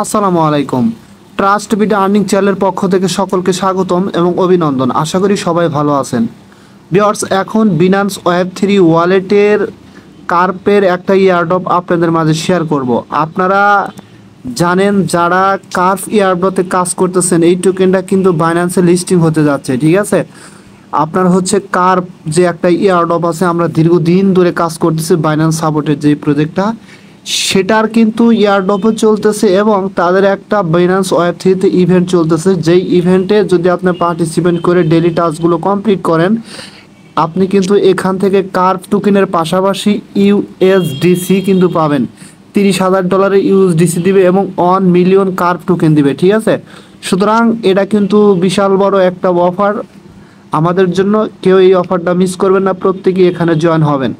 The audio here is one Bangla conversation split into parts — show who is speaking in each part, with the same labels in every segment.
Speaker 1: আসসালামু আলাইকুম। ট্রাস্ট বিডি আর্নিং চ্যানেলের পক্ষ থেকে সকলকে স্বাগতম এবং অভিনন্দন। আশা করি সবাই ভালো আছেন। ভিউয়ার্স, এখন বিনান্স ওয়েব3 ওয়ালেটের কার্পের একটা ইয়ারড্রপ আপনাদের মাঝে শেয়ার করব। আপনারা জানেন, যারা কার্প ইয়ারড্রপে কাজ করতেছেন, এই টোকেনটা কিন্তু বাইন্যান্সে লিস্টিং হতে যাচ্ছে। ঠিক আছে, আপনার হচ্ছে কার্প যে একটা ইয়ারড্রপ আছে, আমরা দীর্ঘদিন ধরে কাজ করতেছি বাইন্যান্স সাপোর্টের যে প্রজেক্টটা, সেটার কিন্তু ইয়ারড্রপও চলতেছে এবং তাদের একটা বাইন্যান্স ওয়েব3তে ইভেন্ট চলতেছে। যেই ইভেন্টে যদি আপনি পার্টিসিপেট করে ডেলি টাস্কগুলো কমপ্লিট করেন, আপনি কিন্তু এখান থেকে কার্প টোকেনের পাশাপাশি ইউএসডিসি কিন্তু পাবেন। $30,000 ইউএসডিসি দিবে এবং 1 মিলিয়ন কার্প টোকেন দিবে। ঠিক আছে, সুতরাং এটা কিন্তু বিশাল বড় একটা অফার আমাদের জন্য। কেউ এই অফারটা মিস করবেন না, প্রত্যেকেই এখানে জয়েন হবেন।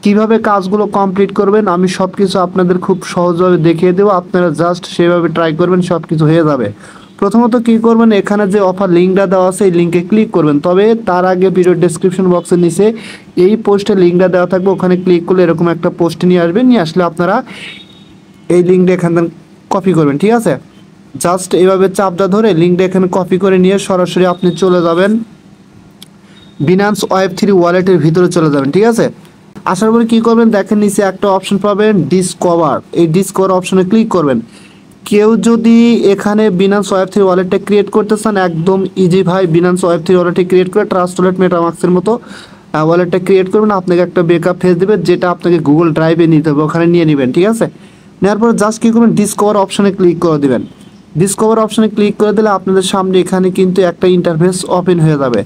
Speaker 1: কিভাবে কাজগুলো কমপ্লিট করবেন আমি সব কিছু আপনাদের খুব সহজভাবে দেখিয়ে দেবো। আপনারা জাস্ট সেভাবে ট্রাই করবেন, সব কিছু হয়ে যাবে। প্রথমত কি করবেন, এখানে যে অফার লিঙ্কটা দেওয়া আছে এই লিঙ্কে ক্লিক করবেন। তবে তার আগে ভিডিওর ডেসক্রিপশন বক্সের নিচে এই পোস্টে লিঙ্কটা দেওয়া থাকবে, ওখানে ক্লিক করলে এরকম একটা পোস্ট নিয়ে আসবে। নিয়ে আসলে আপনারা এই লিঙ্কটা এখান থেকে কপি করবেন। ঠিক আছে, জাস্ট এইভাবে চাপটা ধরে লিঙ্কটা এখানে কপি করে নিয়ে সরাসরি আপনি চলে যাবেন বিনান্স ওয়েব3 ওয়ালেটের ভিতরে চলে যাবেন। ঠিক আছে, আসার পরে কী করবেন, দেখেন নিচে একটা অপশন পাবেন ডিসকভার। এই ডিসকভার অপশনে ক্লিক করবেন। কেউ যদি এখানে বিনান্স ওয়েব3 ওয়ালেটটা ক্রিয়েট করতে চান, একদম ইজি ভাই। বিনান্স ওয়েব3 ওয়ালেটে ক্রিয়েট করে ট্রাস্ট ওয়ালেট মেটামাক্সের মতো ওয়ালেটটা ক্রিয়েট করবেন। আপনাকে একটা ব্যাকআপ ফেস দেবে, যেটা আপনাকে গুগল ড্রাইভে নিতে হবে, ওখানে নিয়ে নেবেন। ঠিক আছে, নেওয়ার পর জাস্ট কী করবেন, ডিসকভার অপশনে ক্লিক করে দেবেন। ডিসকভার অপশনে ক্লিক করে দিলে আপনাদের সামনে এখানে কিন্তু একটা ইন্টারফেস ওপেন হয়ে যাবে।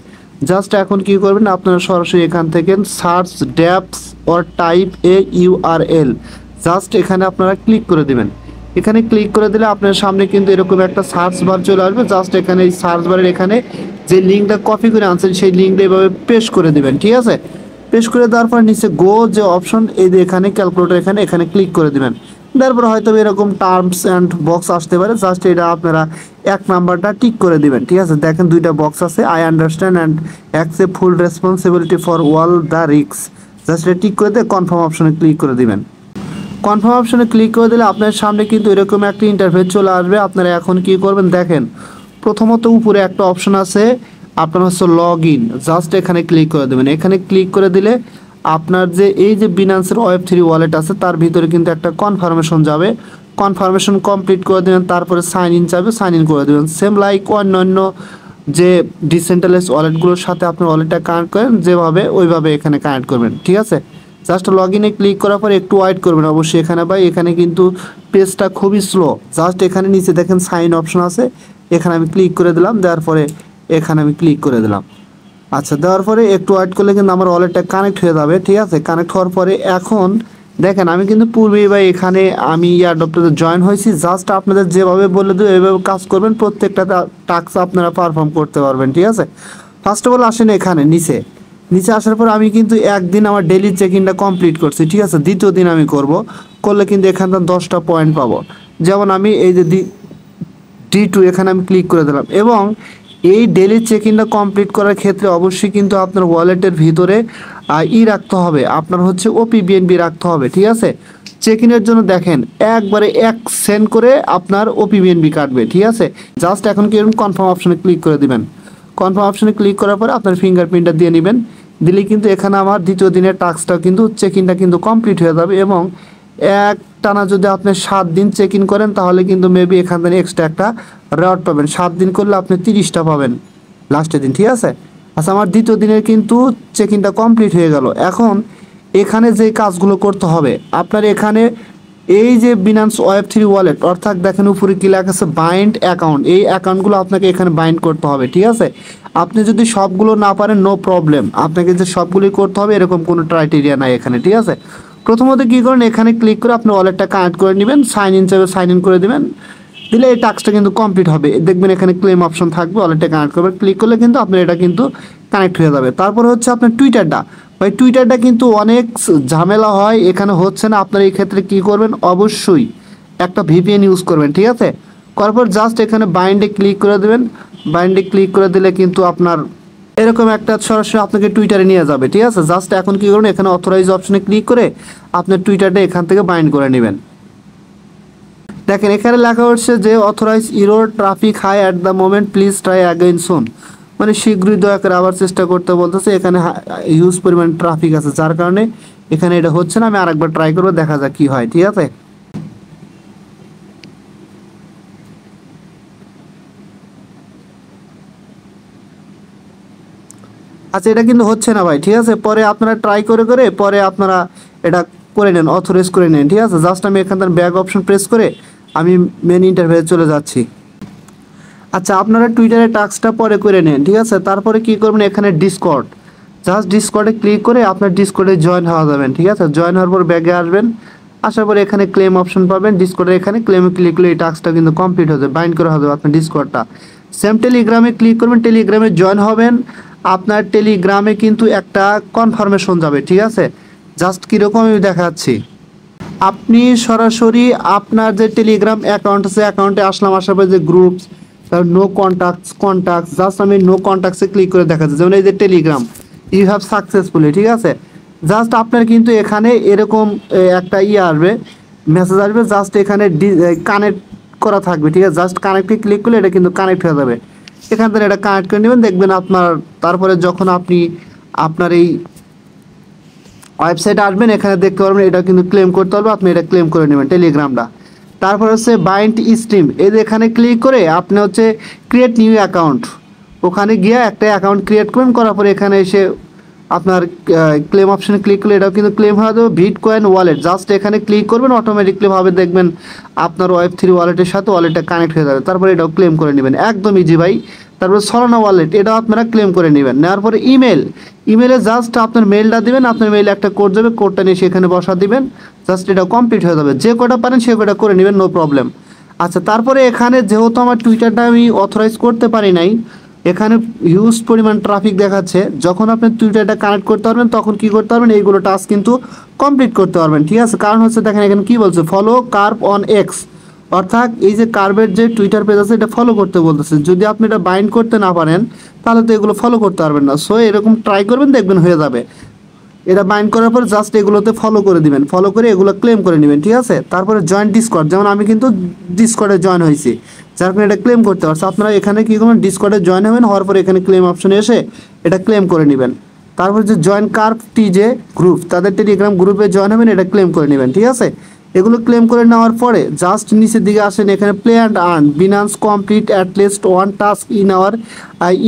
Speaker 1: জাস্ট এখন কি করবেন, আপনারা সরাসরি এখান থেকে search dapps or type a URL, just এখানে আপনারা ক্লিক করে দিবেন। এখানে ক্লিক করে দিলে আপনার সামনে কিন্তু এরকম একটা সার্চ বার চলে আসবে। জাস্ট এখানে এই সার্চ বারের এখানে যে লিঙ্কটা কপি করে আনছেন সেই লিঙ্কটা এভাবে পেস্ট করে দিবেন। ঠিক আছে, পেস্ট করে দেওয়ার পর নিচে গো যে অপশন, এই যে এখানে ক্যালকুলেটর এখানে ক্লিক করে দিবেন। তারপর হয়তো এরকম টার্মস অ্যান্ড বক্স আসতে পারে, জাস্ট এটা আপনারা এক নাম্বারটা টিক করে দিবেন। ঠিক আছে, দেখেন দুইটা বক্স আছে, I understand and accept full responsibility for all the risk. Just এটা টিক করে দিয়ে কনফার্ম অপশনে ক্লিক করে দিবেন। কনফার্ম অপশনে ক্লিক করে দিলে আপনার সামনে কিন্তু এরকম একটা ইন্টারফেস চলে আসবে। আপনারা এখন কি করবেন, দেখেন প্রথমত উপরে একটা অপশন আছে আপনার হচ্ছে লগ ইন, জাস্ট এখানে ক্লিক করে দেবেন। এখানে ক্লিক করে দিলে আপনার যে এই যে বিনান্সের ওয়েব3 ওয়ালেট আছে তার ভিতরে কিন্তু একটা কনফার্মেশন যাবে। কনফার্মেশন কমপ্লিট করে দেবেন, তারপরে সাইন ইন যাবে, সাইন ইন করে দেবেন। সেম লাইক অন্যান্য যে ডিসেন্ট্রালাইজড ওয়ালেটগুলোর সাথে আপনার ওয়ালেটটা কানেক্ট করেন যেভাবে, ওইভাবে এখানে কানেক্ট করবেন। ঠিক আছে, জাস্ট লগ ইনে ক্লিক করার পর একটু ওয়েট করবেন অবশ্যই এখানে ভাই। এখানে কিন্তু পেজটা খুবই স্লো। জাস্ট এখানে নিচে দেখেন সাইন অপশন আছে, এখানে আমি ক্লিক করে দিলাম। দেওয়ার পরে এখানে আমি ক্লিক করে দিলাম। আচ্ছা, দেওয়ার পরে একটু ওয়েট করলে কিন্তু আমার ওয়ালেটটা কানেক্ট হয়ে যাবে। ঠিক আছে, কানেক্ট হওয়ার পরে এখন দেখেন আমি কিন্তু পূর্বেই ভাই এখানে আমি ইয়ারড্রপটাতে জয়েন হয়েছি। জাস্ট আপনাদের যেভাবে বলে দেবো এইভাবে কাজ করবেন, প্রত্যেকটা টাস্ক আপনারা পারফর্ম করতে পারবেন। ঠিক আছে, ফার্স্ট অফ অল আসেন এখানে নিচে আসার পর আমি কিন্তু একদিন আমার ডেইলি চেক ইনটা কমপ্লিট করছি। ঠিক আছে, দ্বিতীয় দিন আমি করলে কিন্তু এখানে 10টা পয়েন্ট পাবো। যেমন আমি এই যে D2 এখানে আমি ক্লিক করে দিলাম। এবং এই ডেইলি চেক ইনটা কমপ্লিট করার ক্ষেত্রে অবশ্যই কিন্তু আপনার ওয়ালেটের ভিতরে রাখতে হবে, আপনার হচ্ছে OP/BNB রাখতে হবে। ঠিক আছে, চেক ইনের জন্য দেখেন একবারে 1 সেন্ট করে আপনার OP/BNB কাটবে। ঠিক আছে, জাস্ট এখন কি কনফার্ম অপশনে ক্লিক করে দিবেন। কনফার্ম অপশনে ক্লিক করার পরে আপনার ফিঙ্গারপ্রিন্টটা দিয়ে নেবেন। দিলে কিন্তু এখানে আমার দ্বিতীয় দিনের টাস্কটা কিন্তু চেক ইনটা কিন্তু কমপ্লিট হয়ে যাবে। এবং টানা যদি আপনি 7 দিন চেক ইন করেন তাহলে কিন্তু মেবি এখান থেকে এক্সট্রা একটা রেওয়ার্ড পাবেন। 7 দিন করলে আপনি 30টা পাবেন লাস্টের দিন। ঠিক আছে, আচ্ছা আমার দ্বিতীয় দিনের কিন্তু চেক ইনটা কমপ্লিট হয়ে গেল। এখন এখানে যে কাজগুলো করতে হবে আপনার, এখানে এই যে বিনান্স ওয়েব3 ওয়ালেট অর্থাৎ দেখেন উপরে কি লেখা আছে বাইন্ড অ্যাকাউন্ট, এই অ্যাকাউন্টগুলো আপনাকে এখানে বাইন্ড করতে হবে। ঠিক আছে, আপনি যদি সবগুলো না পারেন নো প্রবলেম, আপনাকে যে সবগুলোই করতে হবে এরকম কোনো ক্রাইটেরিয়া নাই এখানে। ঠিক আছে, প্রথমত কী করেন, এখানে ক্লিক করে আপনি ওয়ালেটটা কানেক্ট করে নেবেন, সাইন ইন চাইবে সাইন ইন করে দেবেন। দিলে এই টাস্কটা কিন্তু কমপ্লিট হবে। দেখবেন এখানে ক্লেম অপশন থাকবে, ওয়ালেটটা কানেক্ট করবেন, ক্লিক করলে কিন্তু আপনার এটা কিন্তু কানেক্ট হয়ে যাবে। তারপরে হচ্ছে আপনার টুইটারটা, ভাই টুইটারটা কিন্তু অনেক ঝামেলা হয়, এখানে হচ্ছে না। আপনার এই ক্ষেত্রে কী করবেন, অবশ্যই একটা VPN ইউজ করবেন। ঠিক আছে, করার পর জাস্ট এখানে বাইন্ডে ক্লিক করে দেবেন। বাইন্ডে ক্লিক করে দিলে কিন্তু আপনার এরকম একটা সরাসরি আপনাকে টুইটারে নিয়ে যাবে। ঠিক আছে, জাস্ট এখন কী করবেন, এখানে অথরাইজ অপশনে ক্লিক করে আপনার টুইটারটা এখান থেকে বাইন্ড করে নেবেন। দেখেন এখানে লেখা হচ্ছে যে authorize error traffic high at the moment, please try again soon. মানে শীঘ্রই দয়া করে আবার চেষ্টা করতে বলতেছে। এখানে হিউজ পরিমাণ ট্রাফিক আছে, যার কারণে এখানে এটা হচ্ছে না। আমি আরেকবার ট্রাই করবো, দেখা যাক কি হয়। ঠিক আছে, আচ্ছা এটা কিন্তু হচ্ছে না ভাই। ঠিক আছে, পরে আপনারা ট্রাই করে করে পরে আপনারা এটা করে নেন, অথরাইজ করে নেন। ঠিক আছে, জাস্ট আমি এখান থেকে ব্যাক অপশন প্রেস করে আমি মেন ইন্টারফেসে চলে যাচ্ছি। আচ্ছা আপনারা টুইটারে টাস্কটা পরে করে নেন। ঠিক আছে, তারপরে কি করবেন, এখানে ডিসকর্ড, জাস্ট ডিসকর্ডে ক্লিক করে আপনার ডিসকর্ডে জয়েন হওয়া যাবেন। ঠিক আছে, জয়েন হওয়ার পর ব্যাগে আসবেন, আসার পরে এখানে ক্লেম অপশন পাবেন। ডিসকর্ডে এখানে ক্লেমে ক্লিক করলে এই টাস্কটা কিন্তু কমপ্লিট হয়ে যাবে, বাইন্ড করা হবে আপনার ডিসকর্ডটা। সেম টেলিগ্রামে ক্লিক করবেন, টেলিগ্রামে জয়েন হবেন। আপনার টেলিগ্রামে কিন্তু একটা কনফার্মেশন যাবে। ঠিক আছে, জাস্ট কীরকম আমি দেখাচ্ছি। আপনি সরাসরি আপনার যে টেলিগ্রাম অ্যাকাউন্ট আছে, অ্যাকাউন্টে আসলাম, আসার পরে যে গ্রুপস, নো কন্ট্যাক্টস, জাস্ট আমি নো কন্ট্যাক্টসে ক্লিক করে দেখাচ্ছি। যেমন এই যে টেলিগ্রাম ইউ হ্যাভ সাকসেসফুলি। ঠিক আছে, জাস্ট আপনার কিন্তু এখানে এরকম একটা আসবে, মেসেজ আসবে, জাস্ট এখানে কানেক্ট করা থাকবে। ঠিক আছে, জাস্ট কানেক্টে ক্লিক করলে এটা কিন্তু কানেক্ট হয়ে যাবে। এখান থেকে এটা কানেক্ট করে নেবেন, দেখবেন আপনার। তারপরে যখন আপনি আপনার এই ওয়েবসাইটে আসবেন, এখানে দেখতে পারবেন এটা কিন্তু ক্লেম করতে হবে, আপনি এটা ক্লেম করে নেবেন টেলিগ্রামটা। তারপর হচ্ছে বাইন্ড স্ট্রিম, এই যে এখানে ক্লিক করে আপনি হচ্ছে ক্রিয়েট নিউ অ্যাকাউন্ট, ওখানে গিয়ে একটা অ্যাকাউন্ট ক্রিয়েট করবেন। করার পরে এখানে এসে আপনার ক্লেম অপশানে ক্লিক করলে এটাও কিন্তু ক্লেম হয়ে যাবে। বিটকয়েন ওয়ালেট, জাস্ট এখানে ক্লিক করবেন, অটোমেটিকলি ভাবে দেখবেন আপনার Web3 ওয়ালেটের সাথে ওয়ালেটটা কানেক্ট হয়ে যাবে। তারপরে এটাও ক্লেম করে নেবেন, একদম ইজি ভাই। তারপরে সলানা ওয়ালেট, এটাও আপনারা ক্লেম করে নেবেন। নেওয়ার পরে ইমেলে জাস্ট আপনার মেলটা দিবেন, আপনার মেইলে একটা কোড যাবে, কোডটা নিয়ে সেখানে বসা দিবেন, জাস্ট এটা কমপ্লিট হয়ে যাবে। যে কটা পারেন সে কটা করে নেবেন, নো প্রবলেম। আচ্ছা তারপরে এখানে যেহেতু আমার টুইটারটা আমি অথরাইজ করতে পারি নাই, এখানে হিউজ পরিমাণ ট্রাফিক দেখাচ্ছে। যখন আপনি টুইটারটা কানেক্ট করতে পারবেন তখন কি করতে পারবেন, এইগুলো টাস্ক কিন্তু কমপ্লিট করতে পারবেন। ঠিক আছে, কারণ হচ্ছে দেখেন এখানে কি বলছে, ফলো কার্ভ অন এক্স, অর্থাৎ এই যে কার্ভের যে টুইটার পেজ আছে এটা ফলো করতে বলতেছে। যদি আপনি এটা বাইন্ড করতে না পারেন তাহলে তো এগুলো ফলো করতে পারবেন না। সো এরকম ট্রাই করবেন, দেখবেন হয়ে যাবে। এটা বাইন্ড করার পর জাস্ট এগুলোতে ফলো করে দিবেন, ফলো করে এগুলো ক্লেম করে নেবেন। ঠিক আছে, তারপরে জয়েন ডিসকর্ড, যেমন আমি কিন্তু ডিসকর্ডে জয়েন হয়েছি, যার কারণে এটা ক্লেম করতে পারছি। আপনারা এখানে কী করবেন, ডিসকর্ডে জয়েন হবেন, হওয়ার পরে এখানে ক্লেম অপশনে এসে এটা ক্লেম করে নেবেন। তারপর যে জয়েন কার্ভটি যে গ্রুপ, তাদের টেলিগ্রাম গ্রুপে জয়েন হবেন, এটা ক্লেম করে নেবেন। ঠিক আছে, এগুলো ক্লেম করে নেওয়ার পরে জাস্ট নিচের দিকে আসেন, এখানে play and earn, Binance complete at least one task in our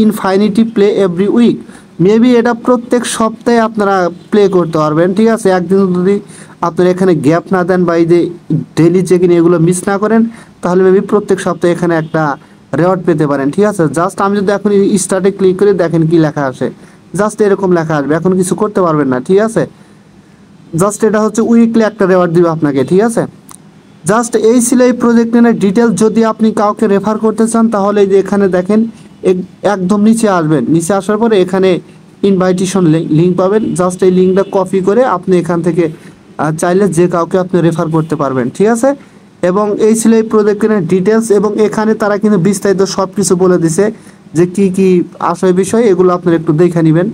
Speaker 1: infinity play every week. Maybe এটা প্রত্যেক সপ্তাহে আপনারা প্লে করতে পারবেন। ঠিক আছে, একদিন যদি আপনারা এখানে গ্যাপ না দেন বা এই যে ডেলি চেক ইন এগুলো মিস না করেন, তাহলে মেবি প্রত্যেক সপ্তাহে এখানে একটা রেওয়ার্ড পেতে পারেন। ঠিক আছে, জাস্ট আমি যদি এখন স্টার্টে ক্লিক করে দেখেন কি লেখা আসে, জাস্ট এরকম লেখা আসবে, এখন কিছু করতে পারবেন না। ঠিক আছে, জাস্ট এটা হচ্ছে উইকলি একটা রেওয়ার্ড দিবে আপনাকে। ঠিক আছে, জাস্ট এই ছিল এই প্রজেক্ট নিয়ে ডিটেলস। যদি আপনি কাউকে রেফার করতে চান তাহলে এই যে এখানে দেখেন একদম নিচে আসবেন, নিচে আসার পরে এখানে ইনভাইটেশন লিঙ্ক পাবেন, জাস্ট এই লিঙ্কটা কপি করে আপনি এখান থেকে চাইলে যে কাউকে আপনি রেফার করতে পারবেন। ঠিক আছে, এবং এই ছিল এই প্রজেক্টের ডিটেলস, এবং এখানে তারা কিন্তু বিস্তারিত সব কিছু বলে দিছে যে কি কি আসল বিষয়, এগুলো আপনারা একটু দেখে নেবেন।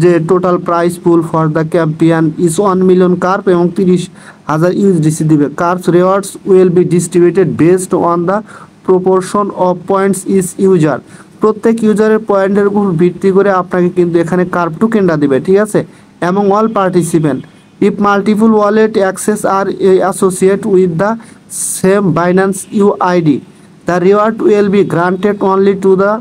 Speaker 1: যে total price pool for the champion is 1 million carp এবং 30,000 ইউএসডিসি দিবে। Corps rewards will be distributed based on the proportion of points is user. প্রত্যেক ইউজারের পয়েন্টের উপর ভিত্তি করে আপনাকে কিন্তু এখানে কার্প টোকেনটা দিবে। ঠিক আছে, এবং all participant if multiple wallet access are associated with the same Binance UID, the reward will be granted only to the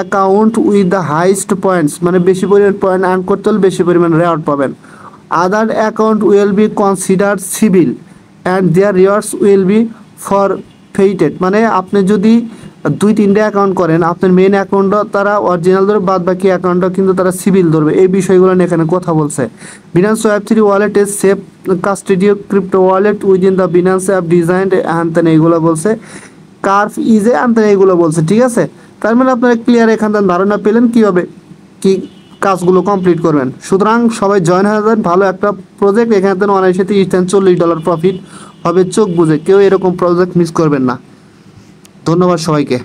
Speaker 1: account with the highest points, মানে বেশি পরিমাণ পয়েন্ট আর্ন করতে হলে বেশি পরিমাণ রেওয়ার্ড পাবেন। Other account will be considered civil and their rewards will be forfeited, মানে আপনি যদি 2-3টা অ্যাকাউন্ট করেন, আপনার মেইন অ্যাকাউন্টটা তারা অরিজিনাল ধরবে, বাদ বাকি অ্যাকাউন্টটা কিন্তু তারা সিভিল ধরবে। এই বিষয়গুলো নিয়ে এখানে কথা বলছে। Binance Web3 wallet is self custodial crypto wallet within the Binance app designed হ্যানতেন এইগুলো বলছে। কার্ভ ইজ এ হ্যানতেন এইগুলো বলছে। ঠিক আছে, তার মানে আপনারা ক্লিয়ার এখান থেকে ধারণা পেলেন কীভাবে কি কাজগুলো কমপ্লিট করবেন। সুতরাং সবাই জয়েন হয়ে যান, ভালো একটা প্রজেক্ট। এখান থেকে অনায়াসে $30-40 প্রফিট হবে, চোখ বুঝে। কেউ এরকম প্রজেক্ট মিস করবেন না। ধন্যবাদ সবাইকে।